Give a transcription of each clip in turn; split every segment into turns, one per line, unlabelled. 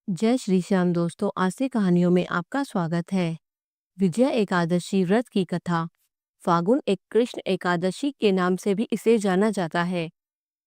जय श्री श्याम दोस्तों, आज से कहानियों में आपका स्वागत है। विजया एकादशी व्रत की कथा। फागुन एक कृष्ण एकादशी के नाम से भी इसे जाना जाता है।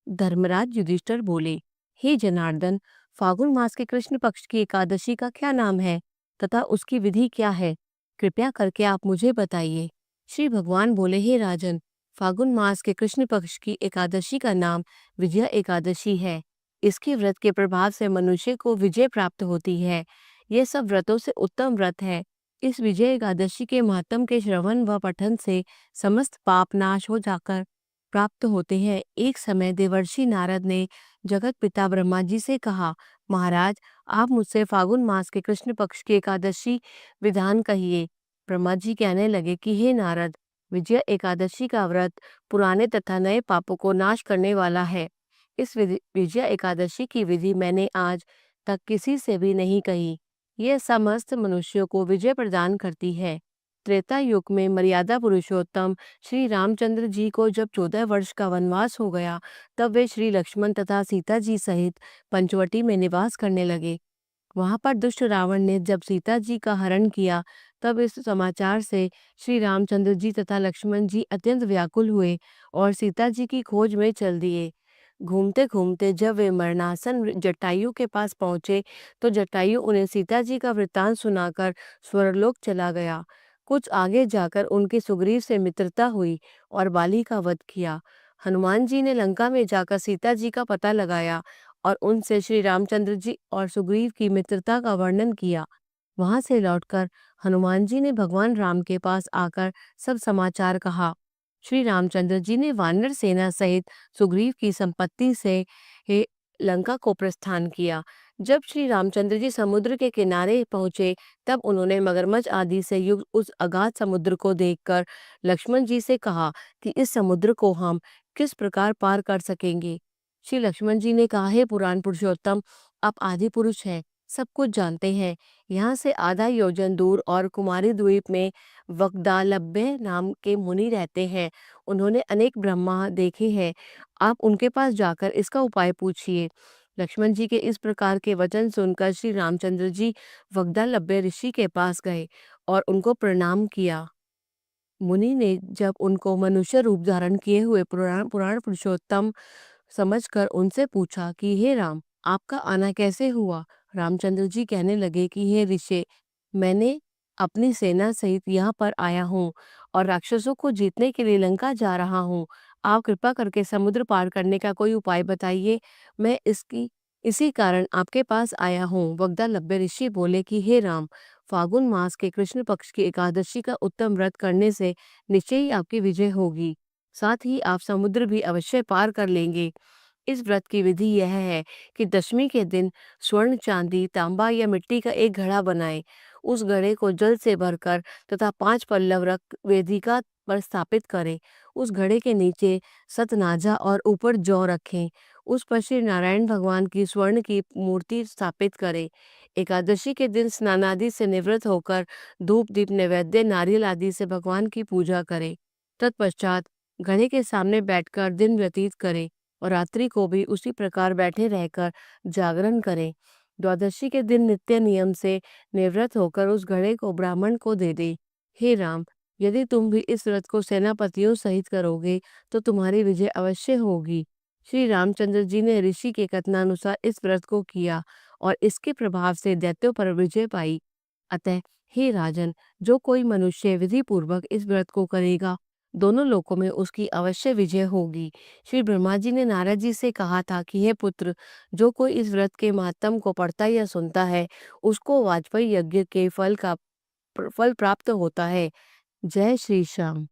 धर्मराज युधिष्ठिर बोले, हे जनार्दन, फागुन मास के कृष्ण पक्ष की एकादशी का क्या नाम है तथा उसकी विधि क्या है? कृपया करके आप मुझे बताइए। श्री भगवान बोले, हे राजन, फागुन मास के कृष्ण पक्ष की एकादशी का नाम विजया एकादशी है। इसके व्रत के प्रभाव से मनुष्य को विजय प्राप्त होती है। यह सब व्रतों से उत्तम व्रत है। इस विजय एकादशी के महात्म के श्रवण व पठन से समस्त पाप नाश हो जाकर प्राप्त होते हैं। एक समय देवर्षि नारद ने जगत पिता ब्रह्मा जी से कहा, महाराज, आप मुझसे फागुन मास के कृष्ण पक्ष की एकादशी विधान कहिए। ब्रह्मा जी कहने लगे कि हे नारद, विजय एकादशी का व्रत पुराने तथा नए पापों को नाश करने वाला है। इस विजय एकादशी की विधि मैंने आज तक किसी से भी नहीं कही। यह समस्त मनुष्यों को विजय प्रदान करती है। त्रेता युग में मर्यादा पुरुषोत्तम श्री रामचंद्र जी को जब 14 वर्ष का वनवास हो गया, तब वे श्री लक्ष्मण तथा सीता जी सहित पंचवटी में निवास करने लगे। वहां पर दुष्ट रावण ने जब सीता जी का हरण किया, तब इस समाचार से श्री रामचंद्र जी तथा लक्ष्मण जी अत्यंत व्याकुल हुए और सीता जी की खोज में चल दिए। घूमते घूमते जब वे मरणासन जटायु के पास पहुंचे, तो जटायु उन्हें सीता जी का वृत्तांत सुनाकर स्वर्गलोक चला गया। कुछ आगे जाकर उनकी सुग्रीव से मित्रता हुई और बाली का वध किया। हनुमान जी ने लंका में जाकर सीता जी का पता लगाया और उनसे श्री रामचंद्र जी और सुग्रीव की मित्रता का वर्णन किया। वहां से लौटकर हनुमान जी ने भगवान राम के पास आकर सब समाचार कहा। श्री रामचंद्र जी ने वानर सेना सहित सुग्रीव की संपत्ति से हे लंका को प्रस्थान किया। जब श्री रामचंद्र जी समुद्र के किनारे पहुंचे, तब उन्होंने मगरमच्छ आदि से युक्त उस अगाध समुद्र को देखकर लक्ष्मण जी से कहा कि इस समुद्र को हम किस प्रकार पार कर सकेंगे। श्री लक्ष्मण जी ने कहा, हे पुराण पुरुषोत्तम, आप आदि पुरुष हैं, सब कुछ जानते हैं। यहाँ से आधा योजन दूर और कुमारी द्वीप में वक्दालभ्य नाम के मुनि रहते हैं। उन्होंने अनेक ब्रह्मा देखे हैं। आप उनके पास जाकर इसका उपाय पूछिए। लक्ष्मण जी के इस प्रकार के वचन सुनकर श्री रामचंद्र जी वक्दालभ्य ऋषि के पास गए और उनको प्रणाम किया। मुनि ने जब उनको मनुष्य रूप धारण किए हुए पुराण पुराण पुरुषोत्तम समझकर उनसे पूछा कि हे राम, आपका आना कैसे हुआ? रामचंद्र जी कहने लगे कि हे ऋषि, मैंने अपनी सेना सहित यहाँ पर आया हूँ और राक्षसों को जीतने के लिए लंका जा रहा हूँ। आप कृपा करके समुद्र पार करने का कोई उपाय बताइए। मैं इसी कारण आपके पास आया हूँ। वग्दालभ्य ऋषि बोले कि हे राम, फागुन मास के कृष्ण पक्ष की एकादशी का उत्तम व्रत करने से निश्चय ही आपकी विजय होगी। साथ ही आप समुद्र भी अवश्य पार कर लेंगे। इस व्रत की विधि यह है कि दशमी के दिन स्वर्ण, चांदी, तांबा या मिट्टी का एक घड़ा बनाएं। उस घड़े को जल से भरकर तथा 5 पल्लव रख वेदिका पर स्थापित करें। उस घड़े के नीचे सतनाजा और ऊपर जौ रखें। उस पर श्री नारायण भगवान की स्वर्ण की मूर्ति स्थापित करें। एकादशी के दिन स्नानादि से निवृत्त होकर धूप, दीप, नैवेद्य, नारियल आदि से भगवान की पूजा करें। तत्पश्चात घड़े के सामने बैठकर दिन व्यतीत करें और रात्रि को भी उसी प्रकार बैठे रहकर जागरण करें। द्वादशी के दिन नित्य नियम से निवृत्त होकर उस घड़े को ब्राह्मण को दे दे। हे राम, यदि तुम भी इस व्रत को सेनापतियों सहित करोगे, तो तुम्हारी विजय अवश्य होगी। श्री रामचंद्र जी ने ऋषि के कथनानुसार इस व्रत को किया और इसके प्रभाव से दैत्यों पर विजय पाई। अतः हे राजन, जो कोई मनुष्य विधि पूर्वक इस व्रत को करेगा, दोनों लोकों में उसकी अवश्य विजय होगी। श्री ब्रह्मा जी ने नारद जी से कहा था कि हे पुत्र, जो कोई इस व्रत के महात्म को पढ़ता या सुनता है, उसको वाजपेयी यज्ञ के फल प्राप्त होता है। जय श्री श्याम।